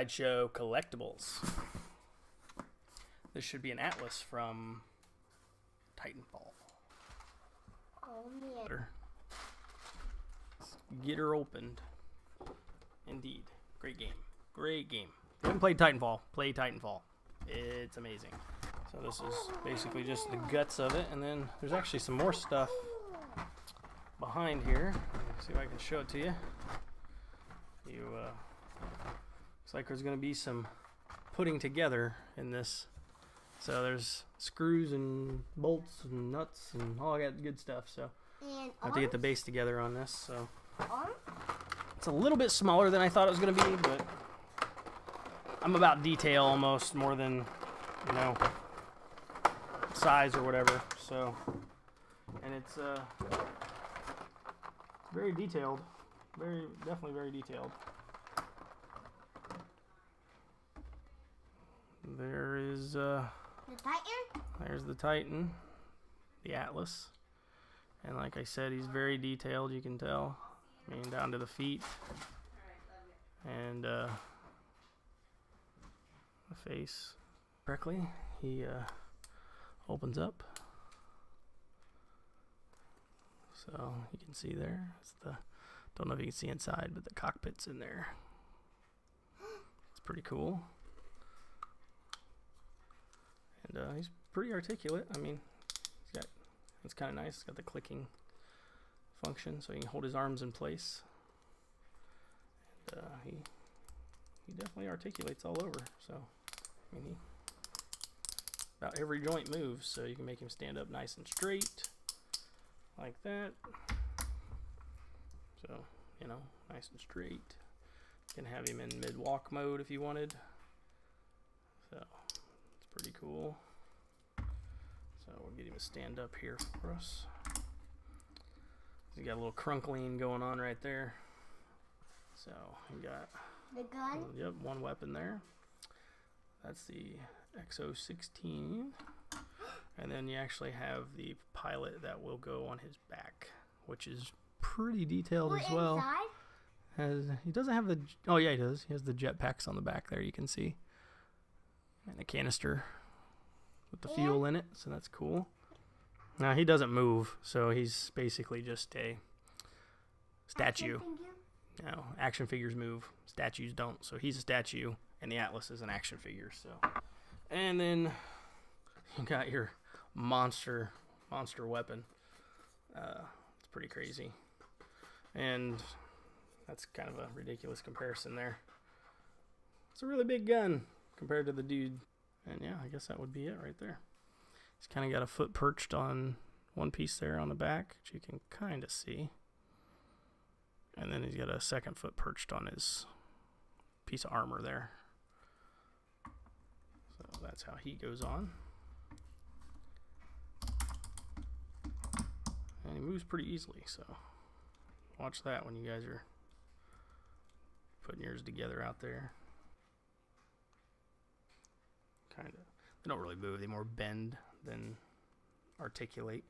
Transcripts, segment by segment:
Sideshow Collectibles. This should be an Atlas from Titanfall. Oh, man. Let's get her opened. Indeed. Great game. Great game. If you haven't played Titanfall, play Titanfall. It's amazing. So this is basically just the guts of it, and then there's actually some more stuff behind here. Let's see if I can show it to you. Looks like there's going to be some putting together in this. So there's screws and bolts and nuts and all that good stuff. So I have to get the base together on this. So it's a little bit smaller than I thought it was going to be, but I'm about detail almost more than, you know, size or whatever. So, and it's very detailed, definitely very detailed. There is the Titan? There's the Titan, the Atlas, and like I said, he's very detailed. You can tell, I mean, down to the feet, and the face. Correctly, he opens up, so you can see there. It's the, don't know if you can see inside, but the cockpit's in there. It's pretty cool. And he's pretty articulate. I mean, it's kind of nice. It's got the clicking function, so he can hold his arms in place. And he definitely articulates all over. So, I mean, about every joint moves, so you can make him stand up nice and straight, like that. So, you know, nice and straight. You can have him in mid-walk mode if you wanted. So, pretty cool. So we'll get him to stand up here for us. He's got a little crunkling going on right there. So we got the gun. Yep, one weapon there. That's the XO16, and then you actually have the pilot that will go on his back, which is pretty detailed as well. He doesn't have the, oh yeah, he does. He has the jetpacks on the back there. You can see. And a canister with the fuel in it, so that's cool. Now he doesn't move, so he's basically just a statue. No, action figures move, statues don't. So he's a statue, and the Atlas is an action figure. So, and then you got your monster weapon. It's pretty crazy, and that's kind of a ridiculous comparison there. It's a really big gun compared to the dude. And yeah, I guess that would be it right there. He's kind of got a foot perched on one piece there on the back, which you can kind of see. And then he's got a second foot perched on his piece of armor there. So that's how he goes on. And he moves pretty easily, so watch that when you guys are putting yours together out there. Kind of, they don't really move, they more bend than articulate,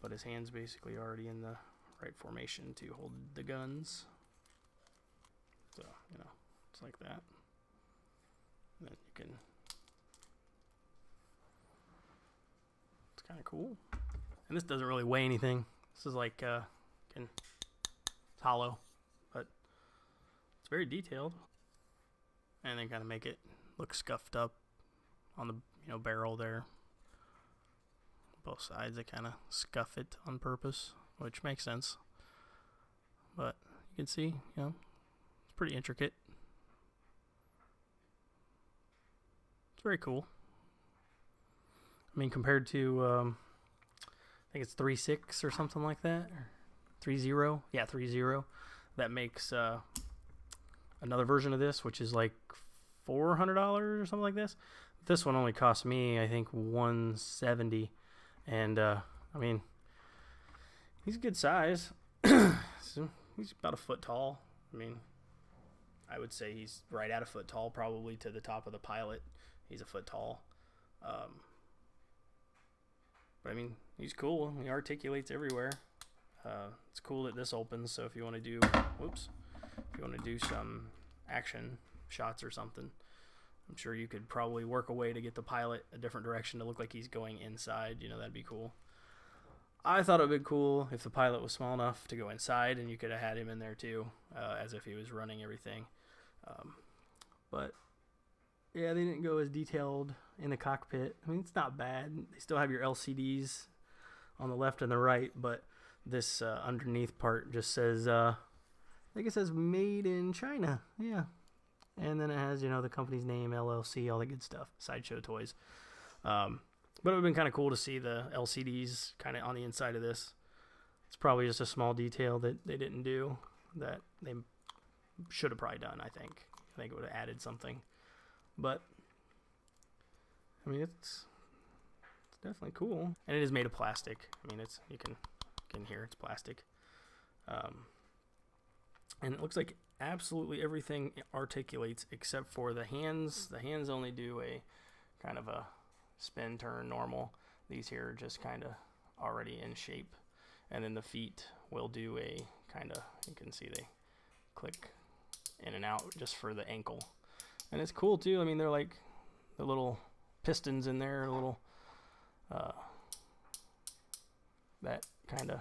but his hands basically already in the right formation to hold the guns, so you know, it's like that. And then you can, it's kind of cool, and this doesn't really weigh anything. This is like it's hollow, but it's very detailed, and then kind of make it look scuffed up on the, you know, barrel there. Both sides, they kind of scuff it on purpose, which makes sense. But you can see, you know, it's pretty intricate. It's very cool. I mean, compared to I think it's 3.6 or something like that, or 3.0. Yeah, 3.0. That makes another version of this, which is like $400 or something like this. This one only cost me, I think, $170, and I mean, he's a good size. So he's about a foot tall. I mean, I would say he's right at a foot tall, probably to the top of the pilot. He's a foot tall. But I mean, he's cool. He articulates everywhere. It's cool that this opens. So if you want to do, whoops, if you want to do some action shots or something. I'm sure you could probably work a way to get the pilot a different direction to look like he's going inside. You know, that'd be cool. I thought it would be cool if the pilot was small enough to go inside and you could have had him in there too, as if he was running everything. But yeah, they didn't go as detailed in the cockpit. I mean, it's not bad. They still have your LCDs on the left and the right, but this underneath part just says, I think it says made in China. Yeah. And then it has, you know, the company's name, LLC, all the good stuff, Sideshow Toys. But it would have been kind of cool to see the LCDs kind of on the inside of this. It's probably just a small detail that they didn't do that they should have probably done, I think. I think it would have added something. But, I mean, it's definitely cool. And it is made of plastic. I mean, you can hear it's plastic. And it looks like absolutely everything articulates except for the hands. The hands only do a kind of a spin turn normal. These here are just kind of already in shape. And then the feet will do a kind of, you can see they click in and out just for the ankle. And it's cool too. I mean, they're like the little pistons in there, a little, that kind of,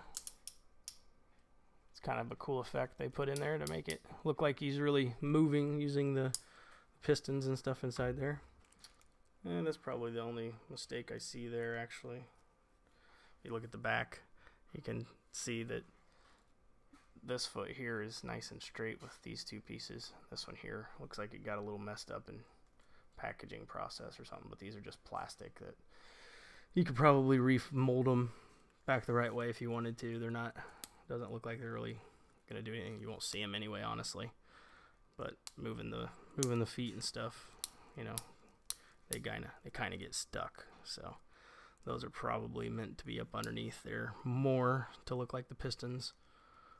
it's kind of a cool effect they put in there to make it look like he's really moving using the pistons and stuff inside there. And that's probably the only mistake I see there, actually. If you look at the back, you can see that this foot here is nice and straight with these two pieces. This one here looks like it got a little messed up in packaging process or something, but these are just plastic that you could probably remold them back the right way if you wanted to. They're not, doesn't look like they're really gonna do anything. You won't see them anyway, honestly. But moving the feet and stuff, you know, they kind of get stuck. So those are probably meant to be up underneath there more to look like the pistons.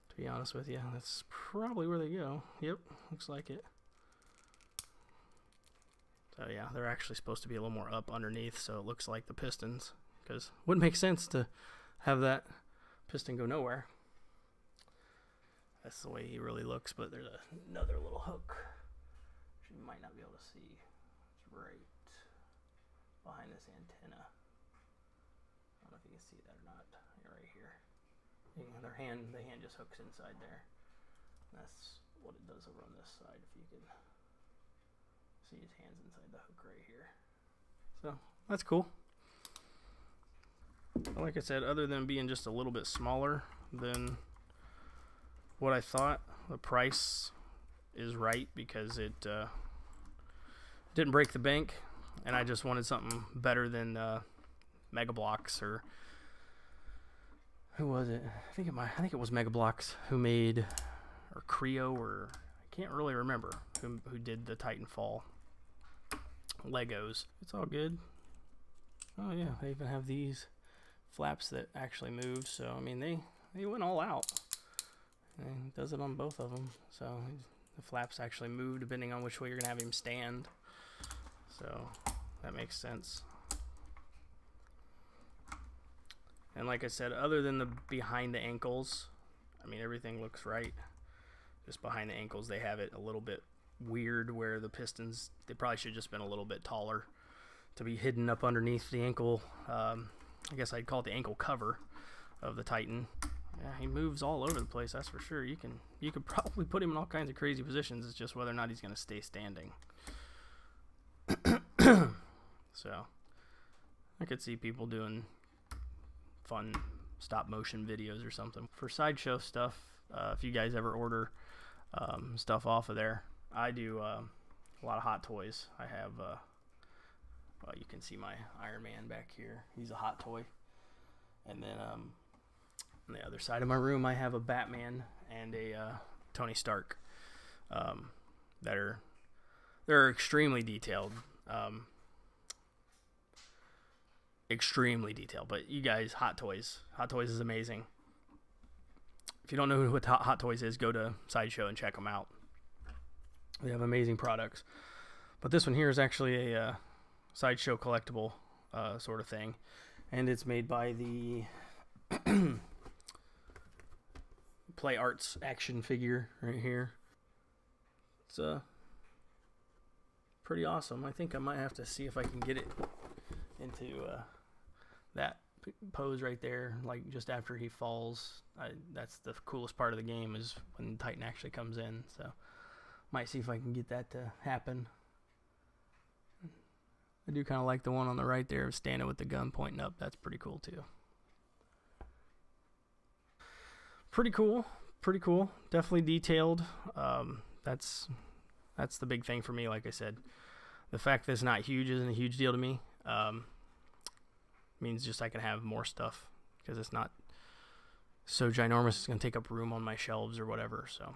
To be honest with you, that's probably where they go. Yep, looks like it. So yeah, they're actually supposed to be a little more up underneath, so it looks like the pistons. Because it wouldn't make sense to have that piston go nowhere. That's the way he really looks, but there's another little hook, which you might not be able to see. It's right behind this antenna. I don't know if you can see that or not. Right here. The hand just hooks inside there. That's what it does over on this side, if you can see his hands inside the hook right here. So, that's cool. Like I said, other than being just a little bit smaller than what I thought, the price is right because it didn't break the bank, and I just wanted something better than Mega Bloks, or who was it? I think it was Mega Bloks who made, or Creo, or I can't really remember who did the Titanfall Legos. It's all good. Oh yeah, they even have these flaps that actually move. So I mean, they went all out. And he does it on both of them. So the flaps actually move depending on which way you're gonna have him stand. So that makes sense. And like I said, other than the behind the ankles, I mean, everything looks right. Just behind the ankles, they have it a little bit weird where the pistons, they probably should have just been a little bit taller to be hidden up underneath the ankle. I guess I'd call it the ankle cover of the Titan. Yeah, he moves all over the place, that's for sure. You could probably put him in all kinds of crazy positions. It's just whether or not he's going to stay standing. So I could see people doing fun stop motion videos or something. For Sideshow stuff, if you guys ever order stuff off of there, I do a lot of Hot Toys. I have, well, you can see my Iron Man back here. He's a Hot Toy. And then on the other side of my room, I have a Batman and a Tony Stark that they're extremely detailed. Extremely detailed. But you guys, Hot Toys is amazing. If you don't know what Hot Toys is, go to Sideshow and check them out. They have amazing products. But this one here is actually a Sideshow collectible sort of thing, and it's made by the Play Arts action figure right here. It's pretty awesome. I think I might have to see if I can get it into that pose right there, like just after he falls. That's the coolest part of the game, is when Titan actually comes in. So might see if I can get that to happen. I do kind of like the one on the right there, standing with the gun pointing up. That's pretty cool too. Pretty cool. Pretty cool. Definitely detailed. That's the big thing for me. Like I said, the fact that it's not huge isn't a huge deal to me. Means just I can have more stuff, because it's not so ginormous it's going to take up room on my shelves or whatever. So,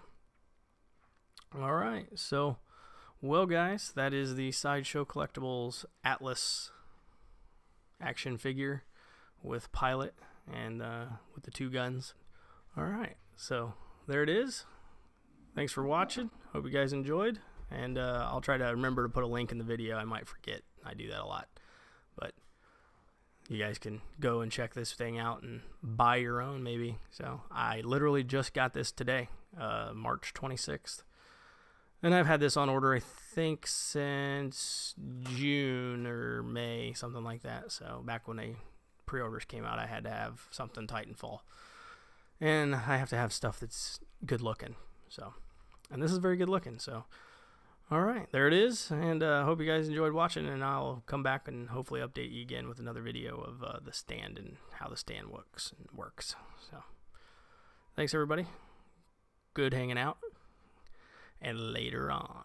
all right. So, well, guys, that is the Sideshow Collectibles Atlas action figure with pilot and with the 2 guns. All right. So, there it is. Thanks for watching. Hope you guys enjoyed. And I'll try to remember to put a link in the video. I might forget. I do that a lot. But you guys can go and check this thing out and buy your own, maybe. So I literally just got this today, March 26th. And I've had this on order, I think, since June or May, something like that. So back when they pre-orders came out, I had to have something Titanfall. And I have to have stuff that's good looking. So, and this is very good looking. So, all right, there it is. And I hope you guys enjoyed watching. And I'll come back and hopefully update you again with another video of the stand and how the stand works. So, thanks everybody. Good hanging out. And later on.